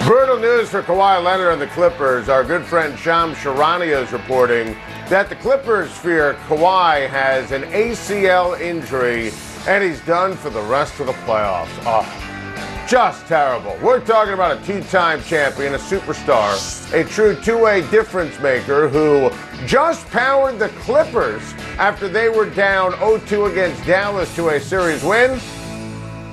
Brutal news for Kawhi Leonard and the Clippers. Our good friend Sham Charania is reporting that the Clippers fear Kawhi has an ACL injury and he's done for the rest of the playoffs. Oh, just terrible. We're talking about a two-time champion, a superstar, a true two-way difference maker who just powered the Clippers after they were down 0-2 against Dallas to a series win,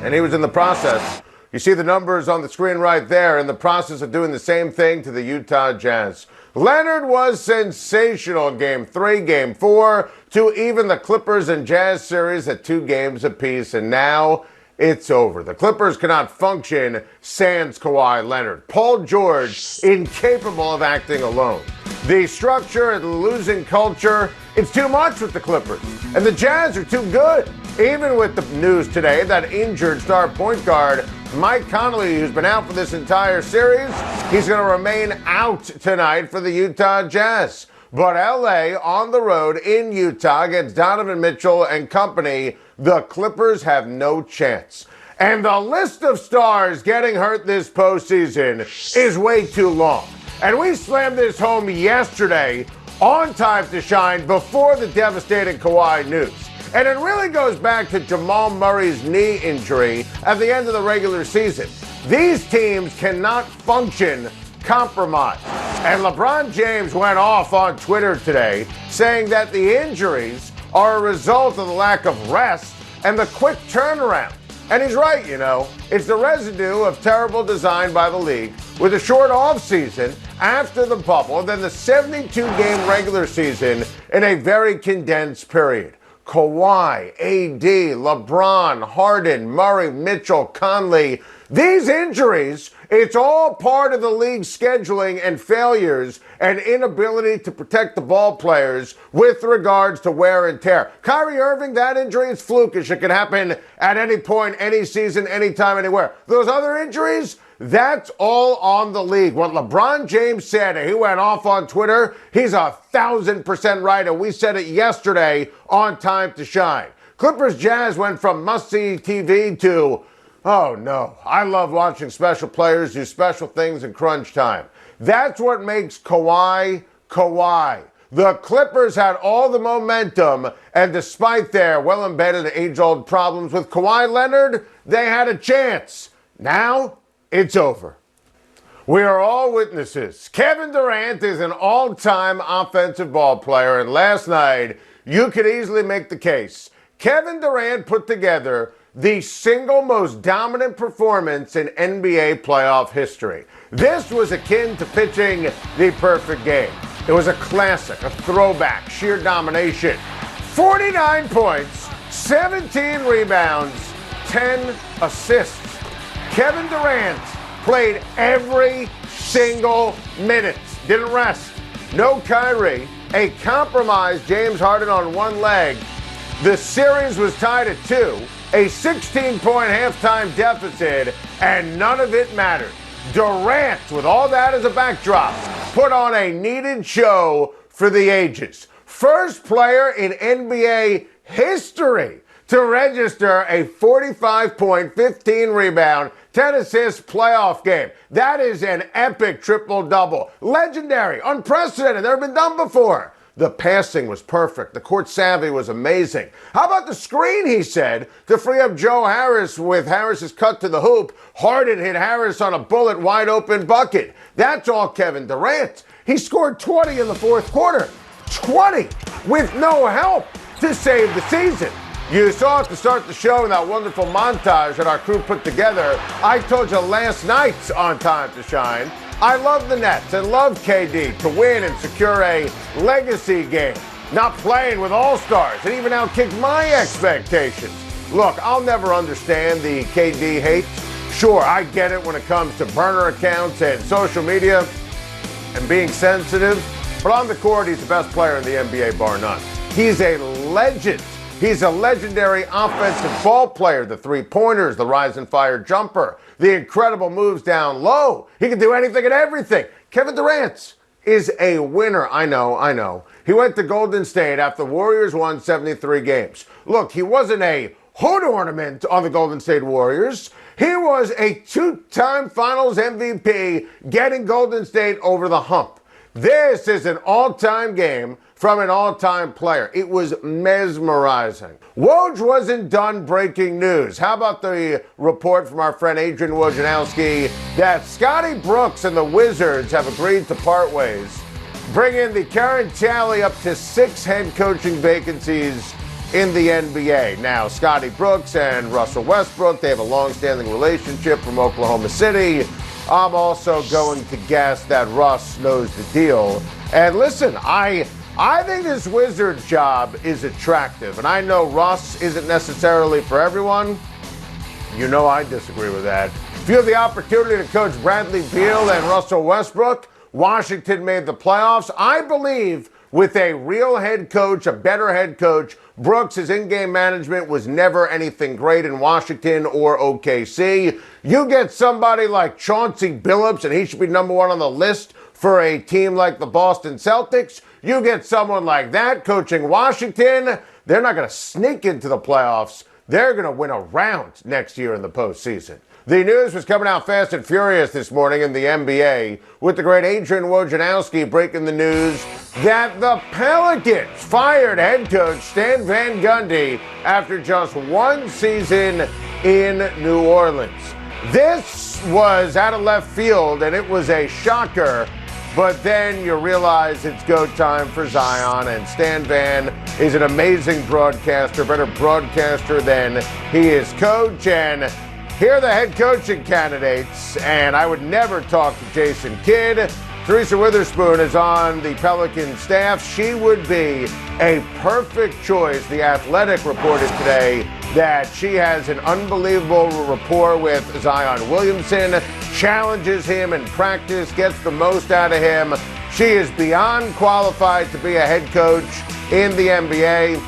and he was in the process. You see the numbers on the screen right there, in the process of doing the same thing to the Utah Jazz. Leonard was sensational in Game 3, Game 4, to even the Clippers and Jazz series at 2 games apiece, and now it's over. The Clippers cannot function sans Kawhi Leonard. Paul George, incapable of acting alone. The structure and the losing culture, it's too much with the Clippers. And the Jazz are too good. Even with the news today that injured star point guard Mike Conley, who's been out for this entire series, he's going to remain out tonight for the Utah Jazz. But LA on the road in Utah against Donovan Mitchell and company, the Clippers have no chance. And the list of stars getting hurt this postseason is way too long. And we slammed this home yesterday on Time to Shine before the devastating Kawhi news. And it really goes back to Jamal Murray's knee injury at the end of the regular season. These teams cannot function compromised. And LeBron James went off on Twitter today saying that the injuries are a result of the lack of rest and the quick turnaround. And he's right, you know. It's the residue of terrible design by the league with a short offseason after the bubble and then the 72-game regular season in a very condensed period. Kawhi, AD, LeBron, Harden, Murray, Mitchell, Conley. These injuries, it's all part of the league's scheduling and failures and inability to protect the ball players with regards to wear and tear. Kyrie Irving, that injury is flukish. It can happen at any point, any season, anytime, anywhere. Those other injuries, that's all on the league. What LeBron James said, and he went off on Twitter, he's 1,000% right, and we said it yesterday on Time to Shine. Clippers Jazz went from must-see TV to, oh no, I love watching special players do special things in crunch time. That's what makes Kawhi, Kawhi. The Clippers had all the momentum, and despite their well-embedded age-old problems with Kawhi Leonard, they had a chance. Now, it's over. We are all witnesses. Kevin Durant is an all-time offensive ball player, and last night, you could easily make the case. Kevin Durant put together the single most dominant performance in NBA playoff history. This was akin to pitching the perfect game. It was a classic, a throwback, sheer domination. 49 points, 17 rebounds, 10 assists. Kevin Durant played every single minute, didn't rest. No Kyrie, a compromised James Harden on one leg. The series was tied at 2, a 16-point halftime deficit, and none of it mattered. Durant, with all that as a backdrop, put on a needed show for the ages. First player in NBA history to register a 45-point, 15-rebound, 10-assist playoff game. That is an epic triple-double. Legendary, unprecedented, never been done before. The passing was perfect. The court savvy was amazing. How about the screen, he said, to free up Joe Harris with Harris's cut to the hoop. Harden hit Harris on a bullet wide-open bucket. That's all Kevin Durant. He scored 20 in the fourth quarter. 20 with no help to save the season. You saw it to start the show in that wonderful montage that our crew put together. I told you last night on Time to Shine, I love the Nets and love KD to win and secure a legacy game. Not playing with all-stars and even outkicked my expectations. Look, I'll never understand the KD hate. Sure, I get it when it comes to burner accounts and social media and being sensitive. But on the court, he's the best player in the NBA, bar none. He's a legend. He's a legendary offensive ball player, the three-pointers, the rise and fire jumper, the incredible moves down low. He can do anything and everything. Kevin Durant is a winner. I know. He went to Golden State after the Warriors won 73 games. Look, he wasn't a hood ornament on the Golden State Warriors. He was a two-time Finals MVP, getting Golden State over the hump. This is an all-time game from an all-time player. It was mesmerizing. Woj wasn't done breaking news. How about the report from our friend Adrian Wojnarowski that Scotty Brooks and the Wizards have agreed to part ways, bringing the current tally up to 6 head coaching vacancies in the NBA. Now, Scotty Brooks and Russell Westbrook, they have a long-standing relationship from Oklahoma City. I'm also going to guess that Russ knows the deal. And listen, I think this Wizards job is attractive. And I know Russ isn't necessarily for everyone. You know I disagree with that. If you have the opportunity to coach Bradley Beal and Russell Westbrook, Washington made the playoffs. I believe with a real head coach, a better head coach, Brooks' in-game management was never anything great in Washington or OKC. You get somebody like Chauncey Billups, and he should be number one on the list for a team like the Boston Celtics. You get someone like that coaching Washington, they're not going to sneak into the playoffs. They're going to win a round next year in the postseason. The news was coming out fast and furious this morning in the NBA with the great Adrian Wojnarowski breaking the news that the Pelicans fired head coach Stan Van Gundy after just one season in New Orleans. This was out of left field and it was a shocker, but then you realize it's go time for Zion, and Stan Van is an amazing broadcaster, better broadcaster than he is coach. And here are the head coaching candidates, and I would never talk to Jason Kidd. Teresa Witherspoon is on the Pelican staff. She would be a perfect choice. The Athletic reported today that she has an unbelievable rapport with Zion Williamson, challenges him in practice, gets the most out of him. She is beyond qualified to be a head coach in the NBA.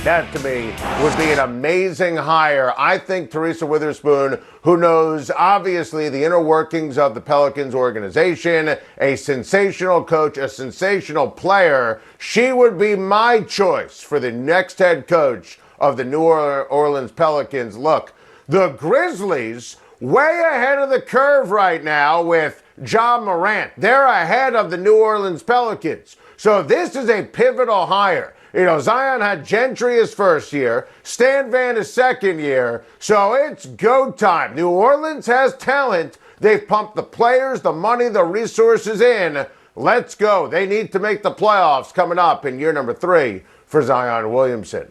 That, to me, would be an amazing hire. I think Teresa Witherspoon, who knows, obviously, the inner workings of the Pelicans organization, a sensational coach, a sensational player, she would be my choice for the next head coach of the New Orleans Pelicans. Look, the Grizzlies, way ahead of the curve right now with Ja Morant. They're ahead of the New Orleans Pelicans. So this is a pivotal hire. You know, Zion had Gentry his first year, Stan Van his second year, so it's go time. New Orleans has talent. They've pumped the players, the money, the resources in. Let's go. They need to make the playoffs coming up in year number 3 for Zion Williamson.